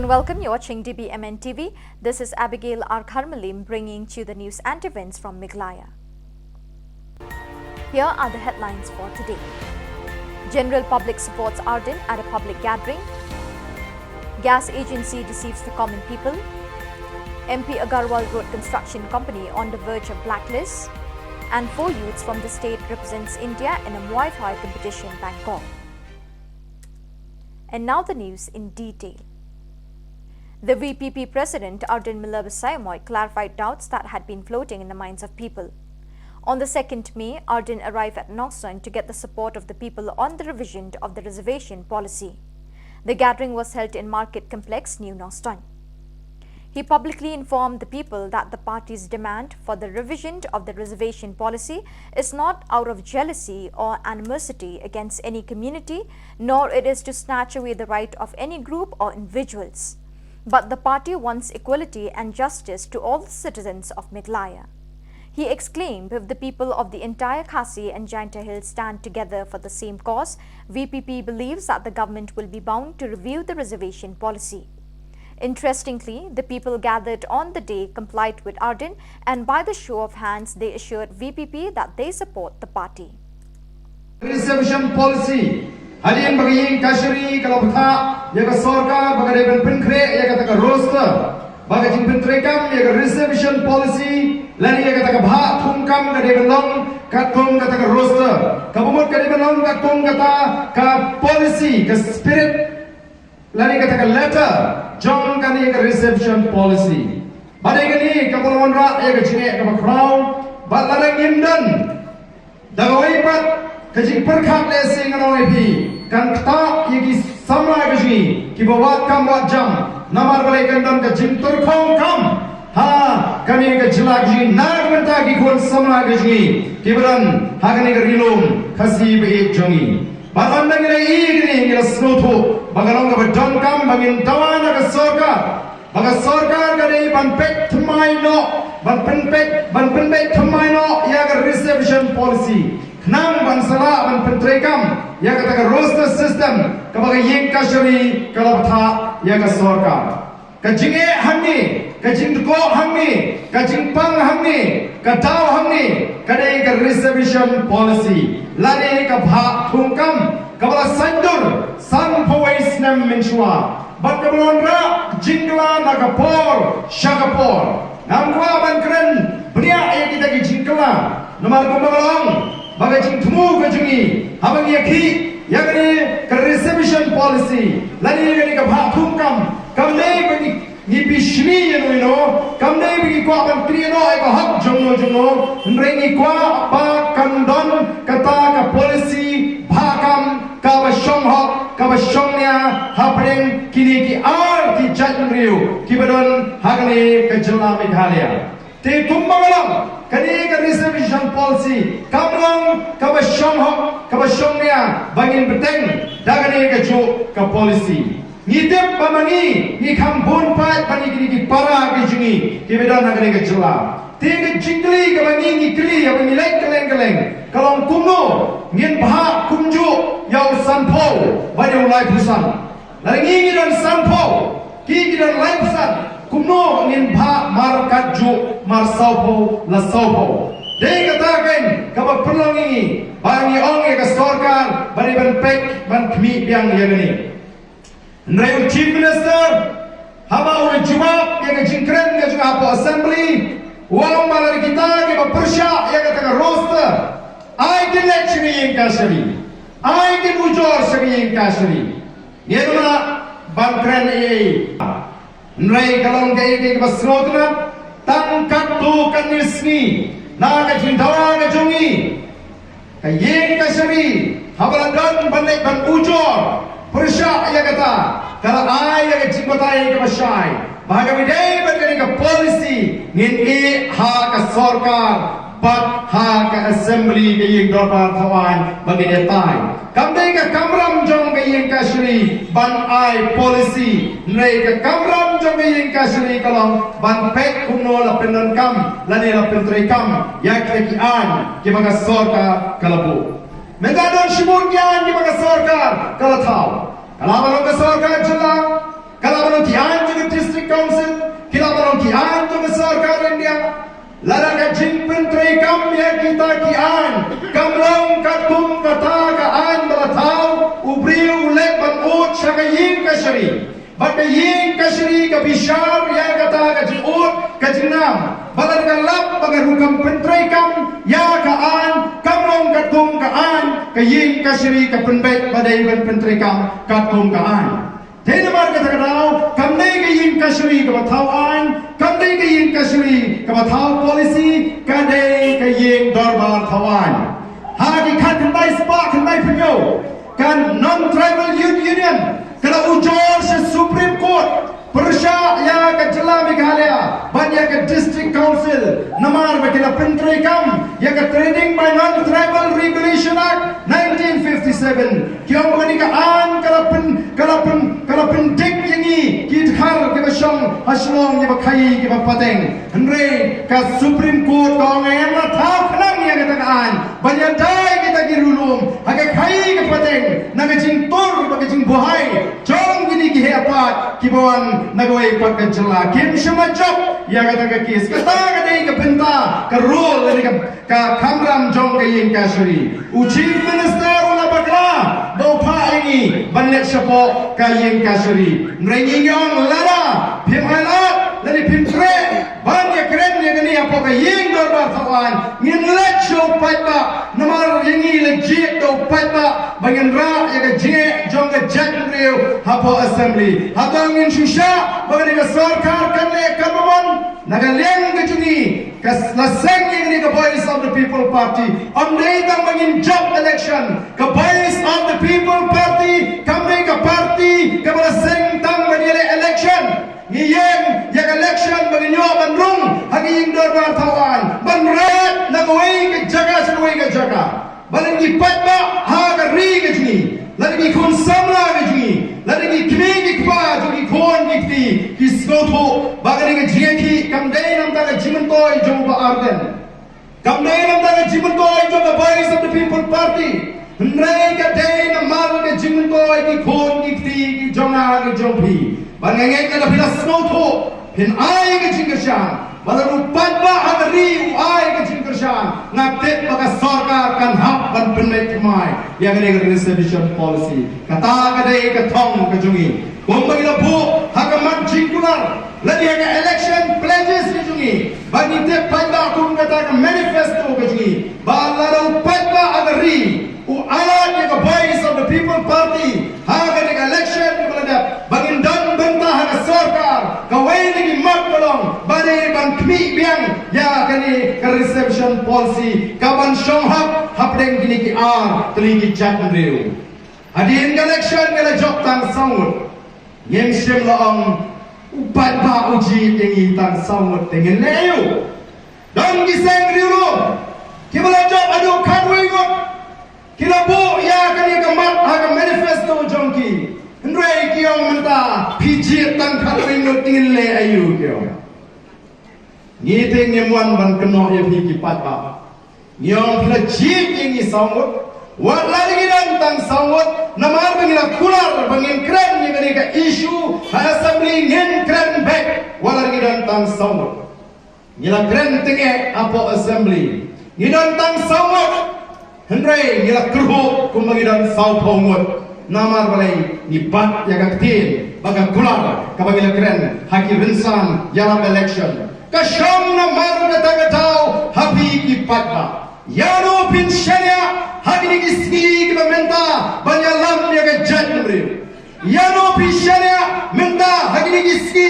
welcome. You're watching dbmnTv. This is Abigail R. Karmalim bringing to you the news and events from Meghalaya. Here are the headlines for today. General public supports Arden at a public gathering. Gas agency deceives the common people. MP Agarwal Road Construction Company on the verge of blacklist. And 4 youths from the state represents India in a Muay Thai competition in Bangkok. And now the news in detail. The VPP President Arden Sayamoy clarified doubts that had been floating in the minds of people. On the 2nd May, Arden arrived at Northern to get the support of the people on the revision of the reservation policy. The gathering was held in Market Complex, New Northern. He publicly informed the people that the party's demand for the revision of the reservation policy is not out of jealousy or animosity against any community, nor it is to snatch away the right of any group or individuals. But the party wants equality and justice to all the citizens of Meghalaya. He exclaimed, if the people of the entire Khasi and Jaintia Hills stand together for the same cause, VPP believes that the government will be bound to review the reservation policy. Interestingly, the people gathered on the day complied with Arden, and by the show of hands, they assured VPP that they support the party. Reservation policy. Hadian bagi kasuri kalau betah, ya ke sorga bagi depan penkre, ya kata ke roster, bagi jing pentrekam, ya ke reservation policy, lani ya kata ke bah thungkam ke depan long, katung kata ke roster, kabumut ke depan long, katung kata ke policy, ke spirit, lani kata ke letter, jong kan ya ke reservation policy. Badai kini kapulawan rak ya ke cingek ke crown, bat larang imdan, dagawai pat. Kajik perkhab lesing anoi pi kan kta yegi samla gaji ki bawat kam wat jam namar balai gandam ka jim turkhong kam ha kani ka jila gaji nar benta ki khon samla gaji ki baran ha kani ka rilum khasi be jongi baran nang ngai igni ngira snotho bagalong ka badon kam bangin tawana ka sorkar ka dei ban pek thmai no ban penpek thmai no ya ka reservation policy Nang bansala ban pentrekam ya kata ke roster system kabaga yeng kasuri kalau betha ya ke sorkar kajinge hamni kajingko hamni kajingpang hamni kadau hamni kadai ke reservation policy lani ka bha thungkam kabala sandur san powais nam menshua bat kabalon ra jingla nakapor shakapor namkwa ban kren bnia ya kita ke jingla nomor kumalong Bagajing temu kajungi, habang yakhi, yakni ke reservation policy, lani yakni ke bhathum kam dei bagi ngipishni yano, kam dei bagi ko aban krieno eka hak jono, nrengi ko apa kandon kata ke policy bhakam ka basyong hak ka basyongnya hapring kini ki ar ki jatnriu ki badon hagni ke jela Meghalaya. Te tumbangalam kani ke reservation policy kamlang kabasyongnya bangin beteng dagani ke ju ke policy ngidep pamani ni khambun pat pani ki para ke jungi ki bedan nagani ke jela te ke jingli ke bangi ni kli ya bangi lek keleng kalong kumno ngin bha kumju yau sanpo bani ulai pusan lagi ngidan sanpo ki ngidan lai pusan kumno ngin bha mar kaju mar saupo la saupo dei katakan kaba perlongi bangi ong ya sorkar bani ban pek ban khmi biang ya gani nrai chief minister haba ul jawab ya ke jingkren ya juga apa assembly wang malar kita ke bersya ya kata roster ai ke lecture yang kasari ai ke bujor segi yang kasari ni adalah ban kren Nrai kalong ke basrotna tangkat tu kanisni na ka jindawa ka jungi ka yeng kasari habalandan bandai ban ujor persya ya kata kala ai ya jingkotai ka basyai bahaga bidai bandai ka policy ngin ha ka sorkar bat ha ka assembly ke yeng dorbar thawan bagi detai kamdai ka kamram jong ke yeng kasri ban ai policy nrai ka kamram jong ke yeng kasri kalong ban pek kuno la pendon kam lani la pentrei kam yak ki an ki baga sorkar kalabu mengadon shibun yan ki baga sorkar kalathau kalabalong ka sorkar jela kalau belum kian juga district council, kalau belum kian juga sarkar India, lara ka jing pentri kam ya kita kian, kamlong katum kata kaan beratau, ubriu lek ban ut syakayin kasri. Baka ying kasri ka bishar ya kata ka jiut ka jinam balar ka lap baga rukam pentrai kam ya kaan kamong katum kaan ka ying kasri ka penbet badai ban pentrai kam katum kaan tena mar kata kadau kamdai ka ying kasri ka bathauan kamdai ka ying kasri ka bathau policy kadai ka ying darbar thawan ha ki khat khandai spa khandai phyo kan non tribal youth union kalau ujor se Supreme Court Persya ya ke Jela Meghalaya banyak ke District Council namar bakila pentri kam ya ke Trading by Non-Tribal Regulation Act 1957 kiong bani ka an kala pendik yangi kithar ke basong haslong ya bakai ke bapateng henre ka Supreme Court kong ayam na thap nang ya kata an banyak dai kita girulum aga kai ke pateng naga jing tor baga jing bohai jong gini ki hepat kibawan nagawai pakai Jela kim shama job ya kata ka kes kata ka dei ka benta ka rule ni ka kamram jong ka yin kasuri u chief minister ula bakla do pa ini banyak syapo ka yin kasuri nrengi yong lara phim halat lani phim tre banyak keren ya gani apa ka yin dorbar thawan ngin let show patba namar yangi legit do patba bangan ra ya ka je jong ka jack reu hapo assembly hatang in shusha bagani ka sarkar kanle kamon nagaleng ka chuni ka laseng ni ka voice of the people party amdei tang bangin job election ka voice of the people party kamdei ka party ka laseng tang bangile election ngiyeng ya election baginyo bandung haging dorbar thawan banrat nagawai ka jaga sanwai ka jaga balang ipat ba ha ka ri ka chuni lagi kon samla ka chuni lagi kme ki kpa jogi kon ki kiskoto bagani ka jieki kamdei nam ta ka jimentoi jomba arden kamdei nam ta ka jimentoi jomba voice of the people party Nrai ka dei na mal ka jimentoi ki kon ki jonga ki jompi bangangai ka bila skoto pin ai ka jingashan balaru padba agari ai ka jingashan ngaptet baka sarkar kan hap ban penmet mai yang ni reservation policy kata ka dei ka thong ka jungi bombay na bu hagamat jingkular lagi ka election pledges ki jungi bagi te padba kun kata ka manifesto ka jungi balaru padba agari u alat ka voice of the people party haga ni election ka balada bangin dan bentah ka sarkar ka wai ni mat kolong bani ban kmi biang ya kani ka reception policy ka ban shonghap hapdeng gini ki ar teligi chat reu adin election ka jok tang sangut ngem shem laong upat ba uji tengi tang sangut tengen leu dan giseng riu kibala job adu kanwei ngot kilabu ya kani kemat haga manifesto jongki ndrei kiong menta pijit tang khatring no tingin le ayu kiong ngite ngemuan ban keno ya piki patba nyong plajit ingi sangut wat lagi dan tang sangut namar bangila kular bangin kren ni kani ka issue ha assembly ngin kren back walagi dan tang sangut ngila kren tenge apo assembly ngidan tang sangut Hendrai ngila kerhuk kumbangidan sau pongut namar balai ni bat ya kaktin baga kular kabagila keren haki rinsan yalam election kasyam namar kata-katau hapi ki patba yano pin syariah haki ni kisni kibamenta banyalam ya kajat namri yano pin syariah menta haki ni kisni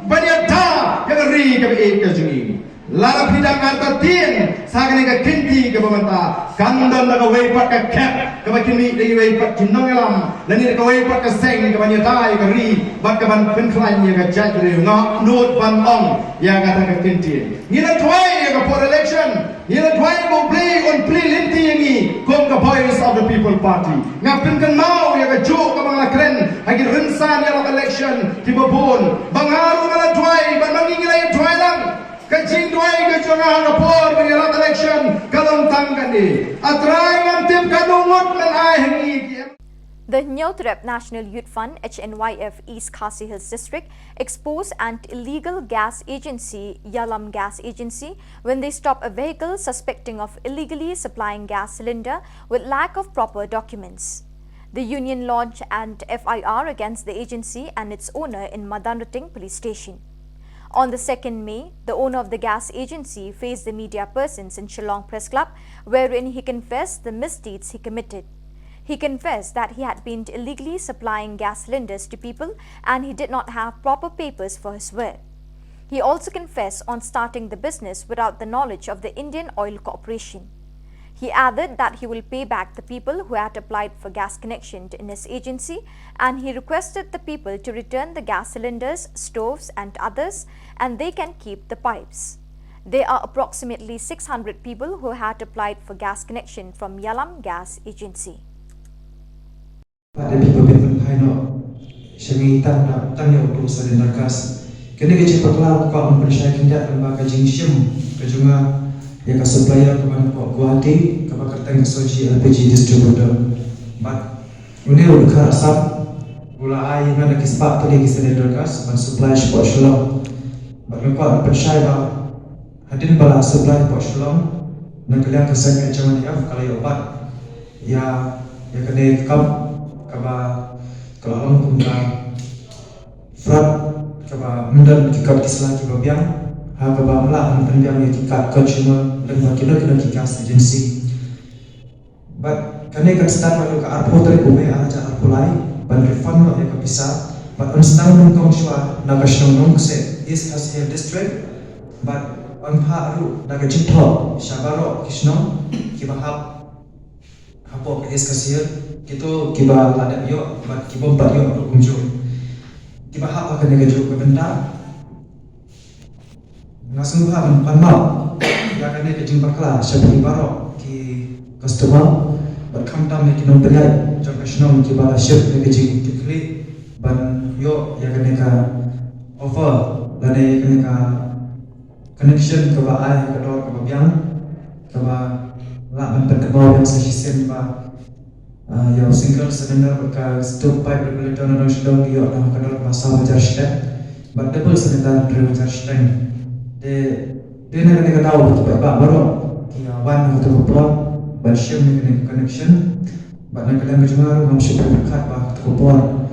banyata ya kari kabi kajungi lara pidang antatin sagane ka kinti ka bamanta kandan na kawai pat ka cap ka bakini dei wai pat tunangalam lani ka wai pat ka seng ka banyata ka ri bak ka ban penklain ya ka jadre nga not ban ong ya ka ta ka kinti ngila twai ka for election ngila twai go play on play linti yangi kom ka voice of the people party nga pinkan mau ya ka jo ka bangla kren hagi rinsan ya election tibabon bangaru ngala twai ban mangingila ya twai lang kajing tuai ke jonga rapor mengelak election kalong tangkan ni atrai ngam tip kanungut men ai hengi. The 03.MAY National Youth Fund HNYF East Khasi Hills District exposed an illegal gas agency, Yalam Gas Agency, when they stopped a vehicle suspecting of illegally supplying gas cylinder with lack of proper documents. The union launched an FIR against the agency and its owner in Madanrating Police Station. On the 2nd May, the owner of the gas agency faced the media persons in Shillong Press Club, wherein he confessed the misdeeds he committed. He confessed that he had been illegally supplying gas cylinders to people and he did not have proper papers for his work. He also confessed on starting the business without the knowledge of the Indian Oil Corporation. He added that he will pay back the people who had applied for gas connection in his agency, and he requested the people to return the gas cylinders, stoves and others, and they can keep the pipes. There are approximately 600 people who had applied for gas connection from Yalam Gas Agency. Pada people Pino, Shami Tanya to Sadenarkas, Kenegati Pakla, Kwan Prashakin that Lembaga Jingshim, Kajunga, Yaka supplier, Kaman Guati, Kabakatan Sochi LPG distributor. But Unil Karasap, Ula I Manakis Pak to the Sadenarkas, and supply Port Shillong. But Luka Prashaiba, Hadin Bala supply Port Shillong, Nakalia Kasan Germany of Kalayobat, Yakade Cup. Kaba kalau kumka fraud kaba mendan kikat kislah kiba biang ha kaba mala mendan yang kikat consumer dan kina kikas agency but kane kan start kalau ka arpo tari bume aja arpo lai ban refund lo ya bisa but on stang nung kong shwa nagashnong nung se is Khasi district but on pha ru naga jitho shabaro kishno kiba hap hapo is Khasi kita kiba lada yo bat kiba bat yo untuk unjuk kiba hak akan negaju ke benda ngasung ha panmau ya kan ne jing bakla shabi baro ki customer bat kham tam ne kinom pelai jokashnom kiba ship ne jing tikli ban yo ya kan ne ka offer lade kan ka connection ke ba ai ke dor ke ba biang ke ba la ban terkebau yang sesisen ba yang single cylinder berka stove pipe regulator na Shillong yo na kanal masa wajar step but double cylinder wajar step de na ne ka daw ba baro ki wan to pro but shim ne connection but na kalang jumar mam ship berkat ba to pro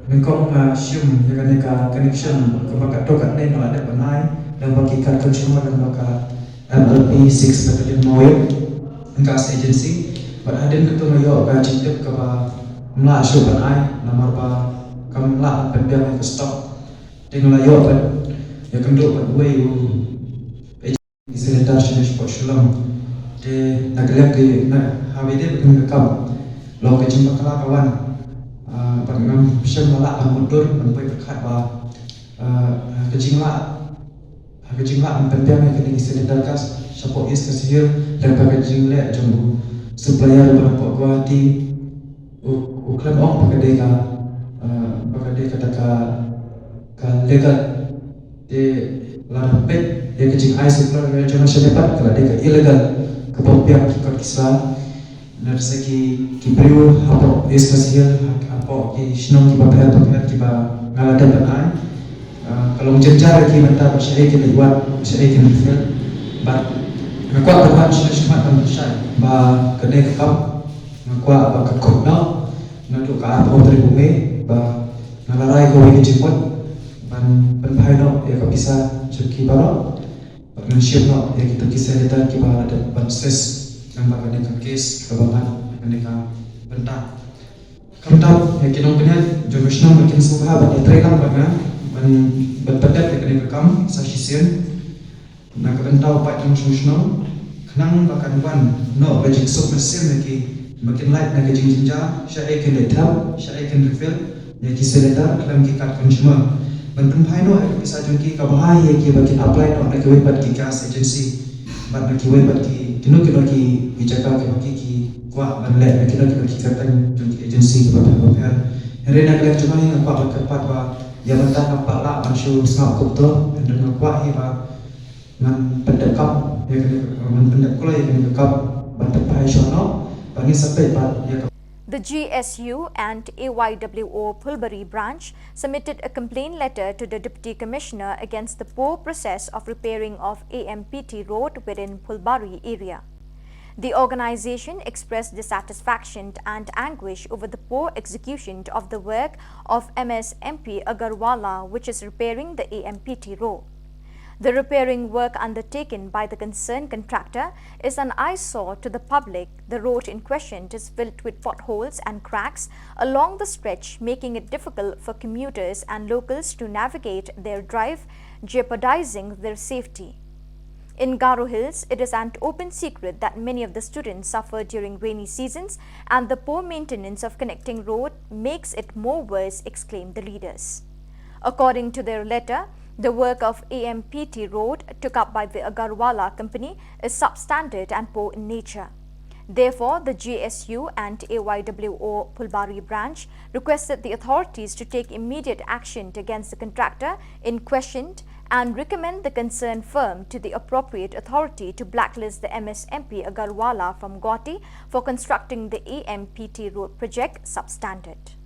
nengkong shim ya ne ka connection ko ba to kat ne na ada banai dan bagi kat consumer dan baka MLP 6 battalion Moyo gas agency but hadin ketu yo ka cintip ke ba mla shu ban ai nomor ba kam la pendam ke stop dengan yo ba ya kendo ba we iselentar shinish po Shillong de naglek de na hawide ke kam lo ke jimba kala kawan pangam shem la mundur ban pai berkat ba ke jingla pendam ke iselentar kas sapo is kasihir dan ka jingle jumbu supplier berapa kuati uklan ong pakade ka legal de la pet de kecing ai supplier yang jangan sedepat kalau de illegal ke pompiak ki kisah dari segi ki priu apa is kasih apa ki shnong ki bapet ki ba ngalada banai kalau jenjar ki menta bersyai ki lewat bersyai ki fil but ngakwa berhan shmat ban syai ba kene kap ngakwa ba kakot na natu ka apa dari bumi ba nalarai ko ini jimot ban penpai no ya ka bisa cuki baro ba nship no ya kita kisah kita ki ba ada ban ses yang ba kene ka kes ka ba kene ka benta kamtap ya kinong kene jomishno makin subha ba ya trailang ba ban bepedet kene ka kam sa shisien na kabentau pak jong susno kenang bakan wan no bajik sok mesin lagi makin light na gajing jinja syai ken letab syai ken refill ya ki seleta kelam ki kat consumer ban penpai no bisa jongki ka bahai ya ki bakin apply no na ki website ki gas agency ban na ki website ki kino ki bijaka ki baki ki kwa ban le na kino ki katan jongki agency ki bapak herena kelam cuma yang apa berkepat ba ya bantah apa la manshu snap kupto dan kwa hi ba man pendekap ya man pendek kula ya pendekap bantai pai shono bagi sampai ya. The GSU and AYWO Phulbari branch submitted a complaint letter to the Deputy Commissioner against the poor process of repairing of AMPT road within Phulbari area. The organization expressed dissatisfaction and anguish over the poor execution of the work of MS MP Agarwala, which is repairing the AMPT road. The repairing work undertaken by the concerned contractor is an eyesore to the public. The road in question is filled with potholes and cracks along the stretch, making it difficult for commuters and locals to navigate their drive, jeopardizing their safety. In Garo Hills, it is an open secret that many of the students suffer during rainy seasons, and the poor maintenance of connecting road makes it more worse, exclaimed the leaders. According to their letter, the work of AMPT road took up by the Agarwala company is substandard and poor in nature. Therefore, the GSU and AYWO Phulbari branch requested the authorities to take immediate action against the contractor in question and recommend the concerned firm to the appropriate authority to blacklist the MSMP Agarwala from Guwahati for constructing the AMPT road project substandard.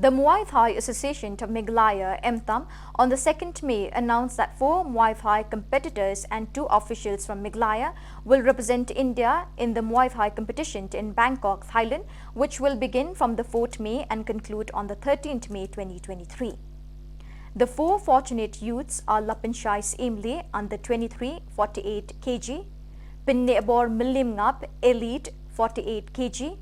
The Muay Thai Association of Meghalaya, MTHAM, on the 2nd May announced that 4 Muay Thai competitors and 2 officials from Meghalaya will represent India in the Muay Thai competition in Bangkok, Thailand, which will begin from the 4th May and conclude on the 13th May 2023. The 4 fortunate youths are Lapanchai Imle under 23 48 kg, Pinnebor Milimngap Elite 48 kg,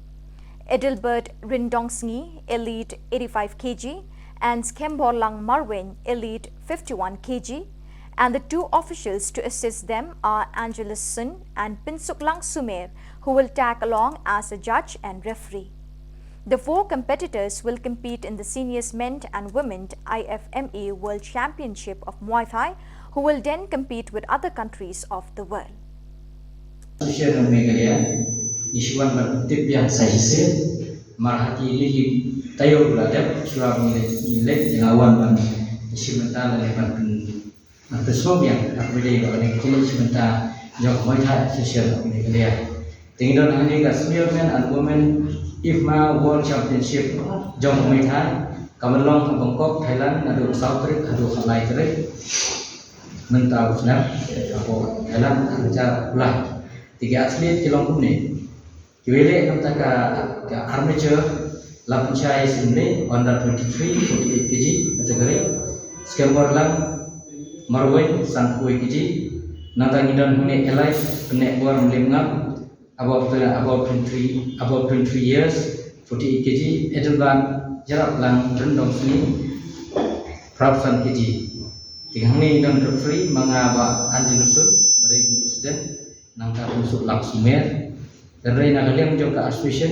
Edelbert Rindongsngi Elite 85 kg and Skemborlang Marwin Elite 51 kg, and the 2 officials to assist them are Angelus Sun and Pinsuklang Sumer, who will tag along as a judge and referee. The 4 competitors will compete in the Seniors Men and Women IFMA World Championship of Muay Thai, who will then compete with other countries of the world. Social Meghalaya, Nishuan bertip yang sahih marhati ini tayo beladap surat milik lawan ban sementara lepas semua yang aku beli kalau yang kecil sementara jauh Muay Thai Social Meghalaya. Tinggal hanya Khasinews Men and Women IFMA World Championship jauh Muay Thai Kamelong Bangkok Thailand ada South Trip ada Khasinews Trip mentau senap aku Thailand ada ulah 3 atlet Shillong ni Kiwele namtaka armature Lapunchai Simle under 23 48 kg category skemor lang Marwin Sanpui kg Natangidan hune alive penek bor melimngap above 23 years 48 kg edulban jarak lang rendong sini Prabsan kg Tingani dan free mengaba anjinusut badai presiden nangka unsur langsung mer Dari nakaliang juga association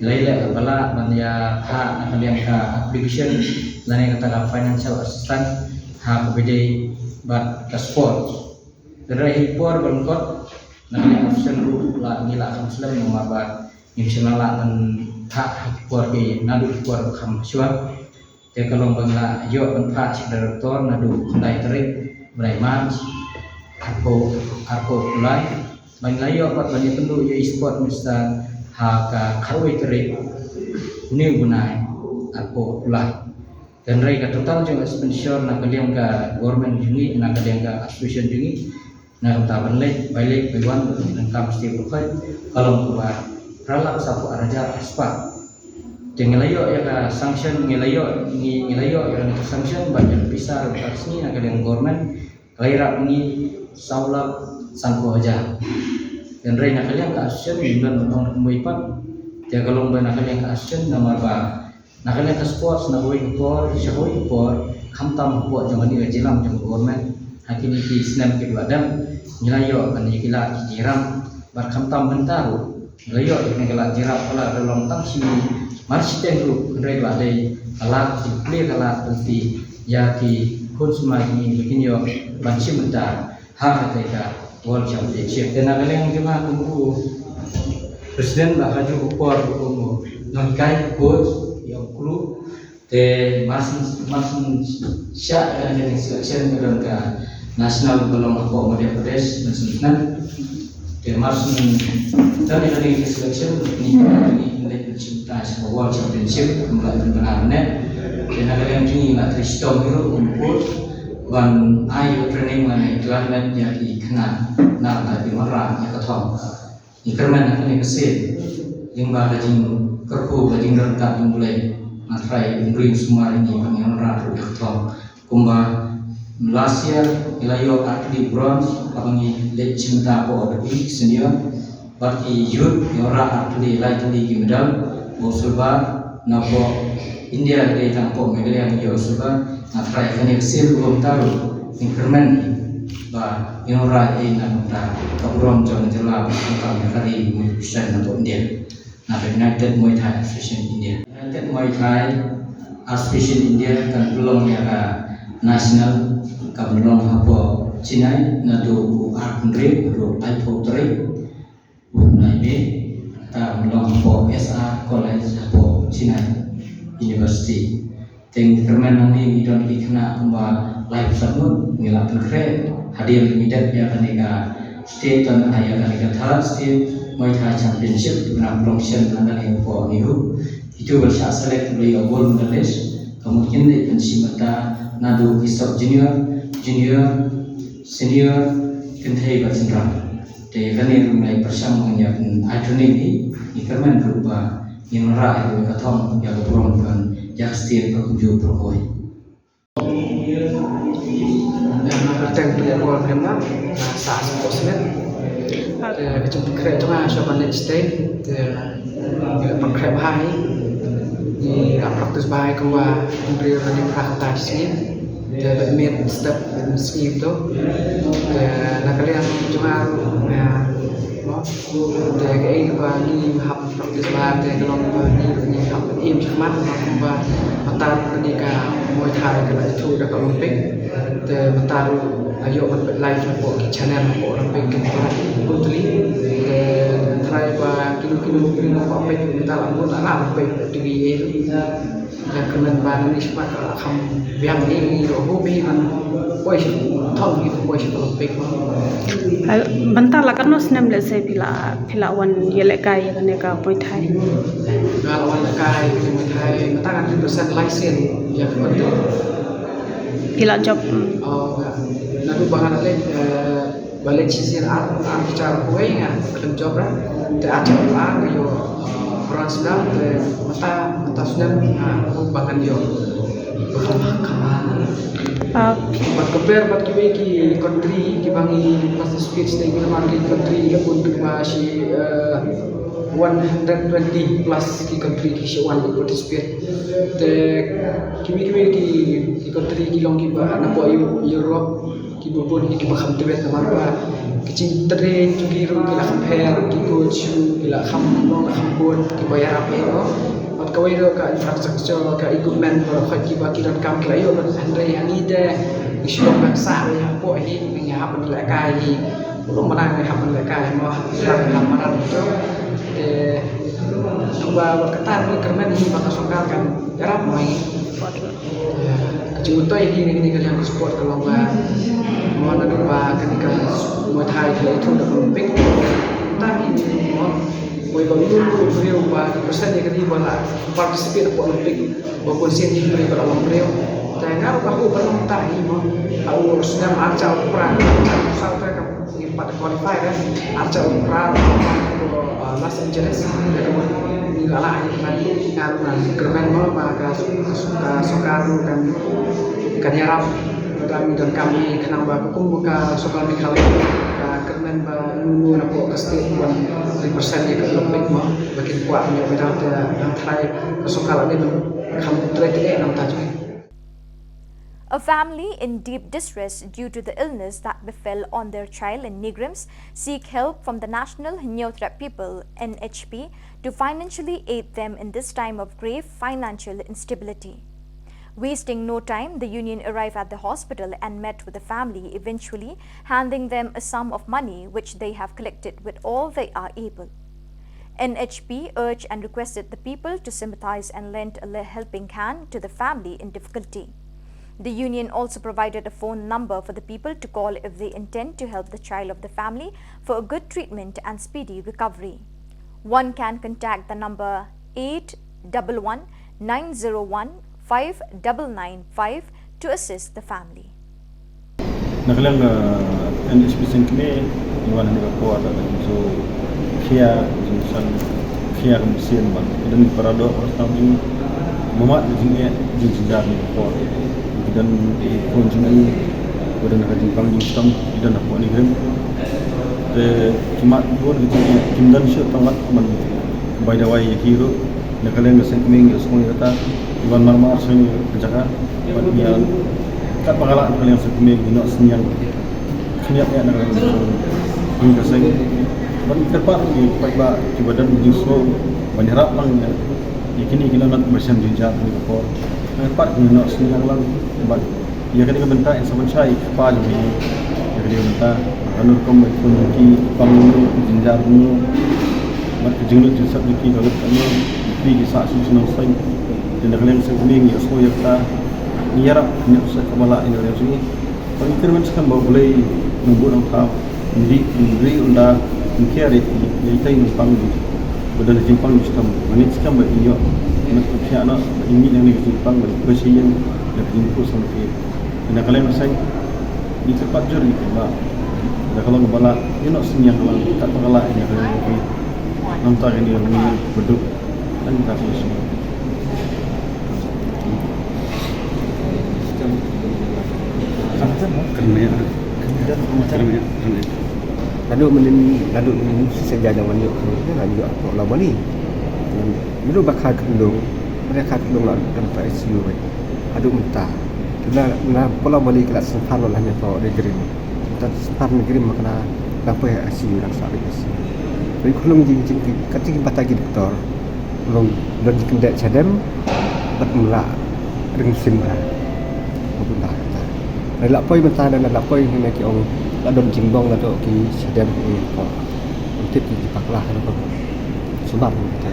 laila bala manya ha nakaliang ka application lani kata financial assistance ha kubede bat ka sport dari hipor bangkot nakaliang option ru la ngila muslim nomaba nimsinala dan ha hipor ke nadu hipor kham syua te kalong bangla yo ban director nadu kundai terik braiman arko kulai Meghalaya pat banyak penduduk je sport misal haka karwai terik ni gunai aku ulah dan rai ka total juga sponsor nak kalian ka government jungi nak kalian ka association jungi nak ta balik balik peluang dan kam mesti profit kalau keluar ralak sapu araja aspa Meghalaya ya ka sanction Meghalaya ya ka sanction banyak pisar sini nak kalian government kairap ni saulap sangko aja dan rai nak kalian ka action dan orang muipat dia kalau nak kalian ka action nomor ba nak kalian ka sports na hoy por shahoy por khamtam po jangan ni jilam jang government hakini ki snam ke wadam nilayo kan ikila jiram bar khamtam bentaru nilayo ini kala jiram kala relong tang si marsiten group rai la dei ala di play kala penti ya ki konsumai ni bikin yo banci bentar ha ketika World Championship dan kalian cuma tunggu presiden bahaju upor umum nongkai coach yang kru te masin syak dan selection dalam ke nasional belum apa Madhya Pradesh dan Sudan te masin dan ini selection ni cinta sebuah World Championship mulai benar-benar dan kalian cuma nak Kristom hero umpur ban ayo training mana tuan dan jadi kena nak tadi marah ya ketom ikerman akan kesel yang bagajing kerku bagajing rentak yang mulai matrai bring semua ini yang marah ya ketom kumba Malaysia ilayo atlet bronze abangi late cinta po lebih senior bagi youth yang marah atlet lain tinggi medal bosulba nabo India dari tanpo Meghalaya yang bosulba matrai akan kesel belum tahu increment ba yang rai nak kabrom jong jela tentang kali mission untuk India na United Muay Thai Association India United Muay Thai Association India kan belum ya national kan belum apa China na do Andre do Alpha 3 na be ta belum apa SA College apa China University ting kerman ni don kena kemba live sabun ngilapun kre hadir limited ya kaneka state dan ayah kaneka third state Muay Thai Championship di mana promotion anda yang po niu itu bersyak select beli gold medalist kemudian di pensimata nadu kisah junior senior kentai bercendera dari kaneka mulai bersama dengan training ini kerman berupa yang merah itu katong yang berperan yang setiap berkunjung berkoi. Teng player ball memang sah sportsman. Chúng kể cho ai cho bạn lên stage bằng kẹp hai thì gặp practice bài của Andre running practice sini dan mid step dan skip tu nak kalian cuma để cái ni học praktis ba để kalau ni học im cuman ba mata ni ka Muay Thai ka la itu dah Olympic để mata ayo live po ki channel po Olympic ke putri để try ba kilo primo pa pe kita la pun ala pe tinggi dan kemudian bahan ini semua akan biang ini hobi an boy thong itu boy Olympic bentar lah kan nos nem le se pila wan yele kai ne ka Muay Thai kalau wan kai Muay Thai mata kan persen license yang penting pila job lalu bahan balik sisir bicara kue kan film job lah te aja lah yo orang sedang mata sedang bahkan yo buat compare buat kiwe ki country ki bangi participate stay in market country ya pun masih 120 plus ki country ki shawan participate te kiwe ki country ki long ki ba na po Europe ki bobon ki baham tebet namar ba kicing train ki ru ki la compare ki coach ki la kham long kham bon ki bayar apa yo at kawai ro ka infrastructure ka equipment ba ki ba ki ran kam ki la yo ban andre yang ide ki Shillong bang sa ya po hi ni ya ban la kai hi belum mana ni hapan la kai mo ram maran to coba berketar ni kermen ini bakal sokalkan jarap mai contoh ini kalian sport kalau mau ada ketika Muay Thai itu udah Olympic tapi mau baru beliau persen yang kedua lah participate di Olympic walaupun sini beri dalam beliau dan ngaruh aku belum tahu mau sedang acau perang sampai ke pada qualify kan acau perang Los Angeles ni lah ini ngaruh kermen mau maka suka sokaru kan yarap dan kami kenapa aku buka soal Meghalaya kermen ba nunu na po kasi 1% ya ke Olympic mo makin kuat niya without ang try sokal ni kamu try ang tajo. A family in deep distress due to the illness that befell on their child in Negrims seek help from the National Neothrep People NHP to financially aid them in this time of grave financial instability. Wasting no time, the union arrived at the hospital and met with the family, eventually handing them a sum of money which they have collected with all they are able. NHP urged and requested the people to sympathize and lend a helping hand to the family in difficulty. The union also provided a phone number for the people to call if they intend to help the child of the family for a good treatment and speedy recovery. One can contact the number 811 901 5995 to assist the family. Nakalang NHP singkme iwan ni ko ada so kia jinsan kia mesin ban dan parado orang ni mumat jinge jinjar ni ko dan kunjungan dan nak jimpang jimpang dan apa ni gem cuma pun jinge kimdan syut tamat man by the way hero nakalang singkme semua kata iwan marmar sini kerjakan bagian kat pengalaman kalian sekumi guna senyap ya nak ini kasih ban terpak di baik badan justru menyerap lang yakini kita nak bersama jinjat ni ko terpak guna senyap lang bat ya ketika bentak yang sama saya apa jadi ya ketika bentak anur kom kunci pangulu jinjat ni bat jenglut jusap diki kalau kami pergi saksi senang saya dan kalian sekumi ya so ya kita niarap ni usah kepala ini dari sini. Pengikir macam bawa boleh membuat orang diri unda mengkiri kita ini numpang di badan jimpang di sistem. Manis kan bagi dia nak pihak nak ini yang di jimpang bagi bersihkan dan jimpu sampai. Dan kalian macam di tempat juri kita. Dan kalau kepala ini nak senyap kalau tak kepala ini kalian nampak ini orang berduk dan kita semua. Lalu menin sejajar wanita ni lalu aku lawan ni. Lalu bakal kendung, mereka kendung lah dalam ICU ni. Aduh mentah. Bila pola balik kelas sempat lah ni tu negeri. Dan sempat negeri makna sampai ICU dan sampai ICU. Jadi kalau jing kacing batagi doktor, belum kendek cadem, bermula dengan simba, maupun dah. Dari lapoi mentah dan lapoi ni nak orang ladon jimbong ladon ki cadem ni kau, untuk dipaklah kalau sebab kita.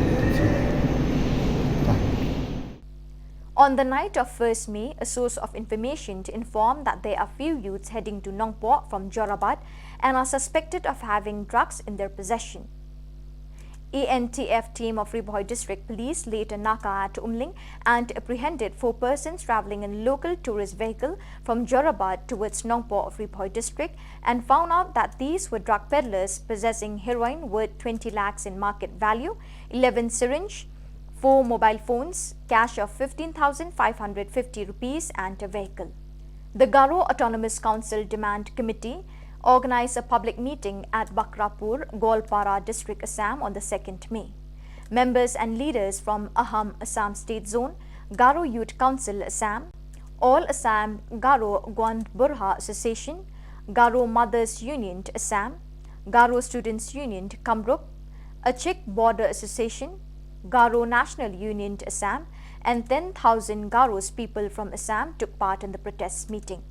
On the night of 1st May, a source of information informed that there are few youths heading to Nongpor from Jorabad and are suspected of having drugs in their possession. ANTF team of Riboy District Police laid a naka at Umling and apprehended 4 persons travelling in local tourist vehicle from Jorabad towards Nongpor of Riboy District and found out that these were drug peddlers possessing heroin worth 20 lakhs in market value, 11 syringe, 4 mobile phones, cash of 15,550 rupees and a vehicle. The Garo Autonomous Council Demand Committee organized a public meeting at Bakrapur, Golpara District, Assam on the 2nd May. Members and leaders from Aham, Assam State Zone, Garo Youth Council, Assam, All Assam Garo Gwand Burha Association, Garo Mothers Union, Assam, Garo Students Union, Kamrup, Achik Border Association, Garo National Union, Assam, and 10,000 Garos people from Assam took part in the protest meeting.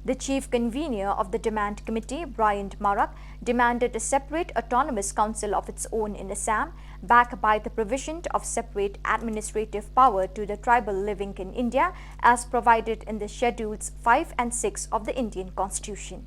The chief convener of the demand committee, Brian Marak, demanded a separate autonomous council of its own in Assam, backed by the provision of separate administrative power to the tribal living in India as provided in the Schedules 5 and 6 of the Indian Constitution.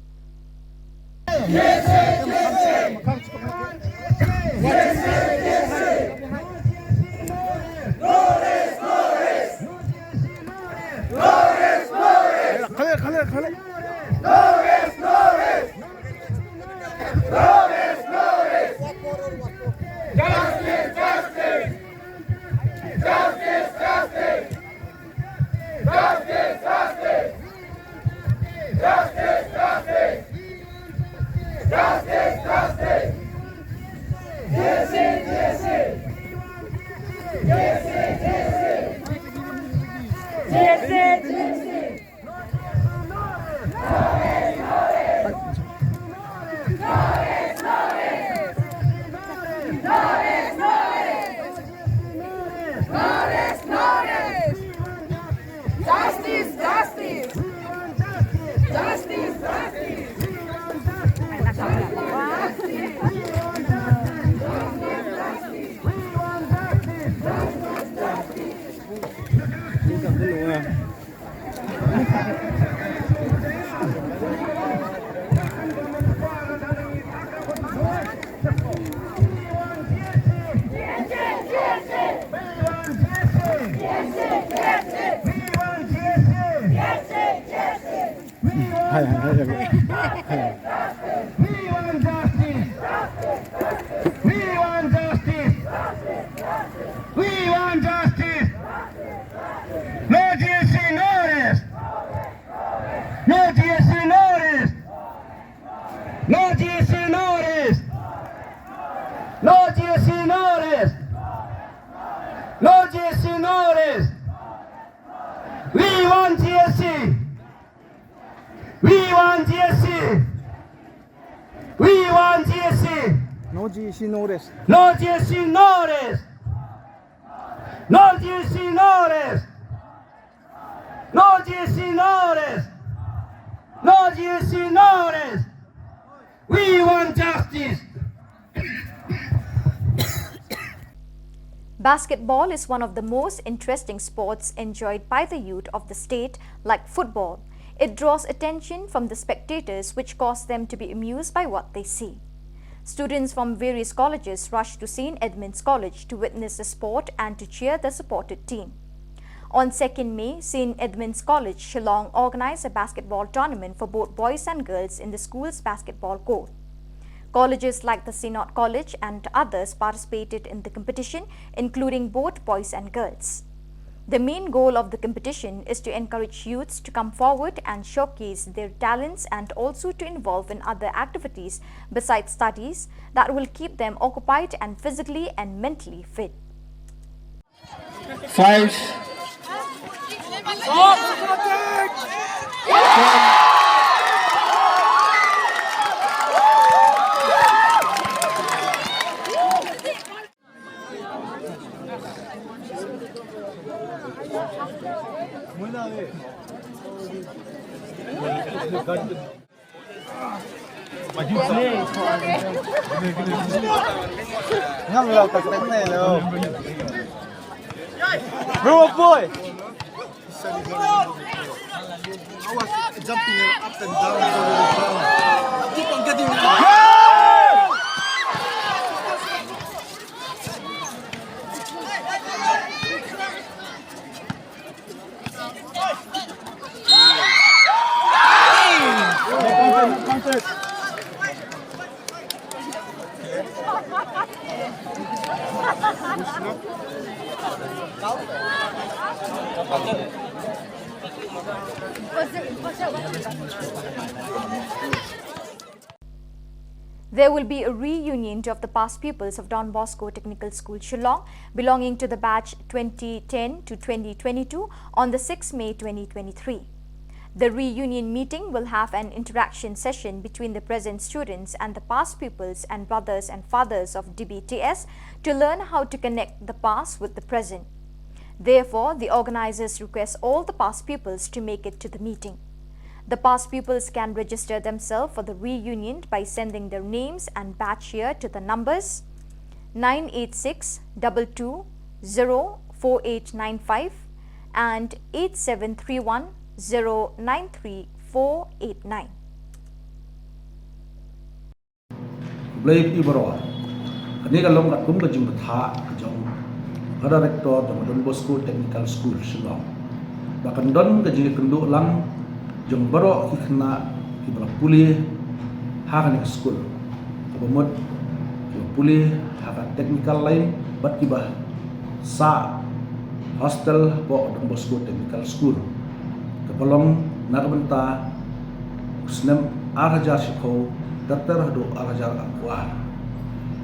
Basketball is one of the most interesting sports enjoyed by the youth of the state, like football. It draws attention from the spectators, which cause them to be amused by what they see. Students from various colleges rush to St. Edmund's College to witness the sport and to cheer the supported team. On 2nd May, St. Edmund's College, Shillong organized a basketball tournament for both boys and girls in the school's basketball court. Colleges like the Synod College and others participated in the competition, including both boys and girls. The main goal of the competition is to encourage youths to come forward and showcase their talents and also to involve in other activities besides studies that will keep them occupied and physically and mentally fit. 5 4 Ngâm lâu cả cái này đâu. Bro boy. I was jumping up and down. Keep on getting. There will be a reunion of the past pupils of Don Bosco Technical School Shillong belonging to the batch 2010 to 2022 on the 6th May 2023. The reunion meeting will have an interaction session between the present students and the past pupils and brothers and fathers of DBTS to learn how to connect the past with the present. Therefore, the organizers request all the past pupils to make it to the meeting. The past pupils can register themselves for the reunion by sending their names and batch year to the numbers 98622-04895 and 8731-093489. Blame Ibaro. Kaniga long at kumga jumbatha kajong director ng Don Bosco Technical School Shillong. Bakan don kajing kendo lang jong baro kikna kibra puli hakan school. Kabamot kibra puli hakan technical line bat kibah sa hostel po Don Bosco Technical School. Kapalong nakabenta snem arajar siko Dr. Hado arajar akwa.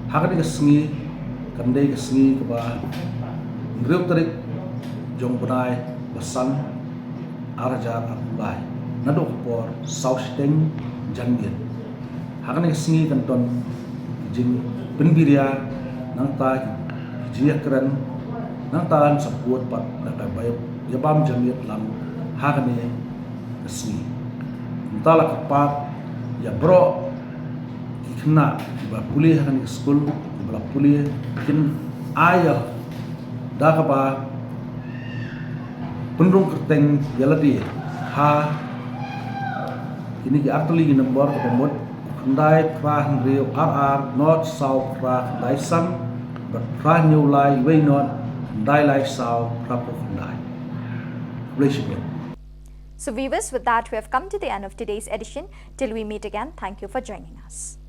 Hakan kasngi kandai kasngi kaba ngriu tarik jong bunai basan arajar akulai nadok por sausteng janggit hakan kasngi kanton jing penbiria nang ta jiya keren nang ta support pat nakabay yabam janggit lam hakan kasngi entala kapat ya bro ikna ba pulih hakan school ba pulih kin ayah dah apa pendung kerteng yaladi ha ini ki actually ki number pemot kendai krah rio RR north south krah dai sam but krah new lai way not dai lai south krah kendai. So viewers, with that we have come to the end of today's edition. Till we meet again, thank you for joining us.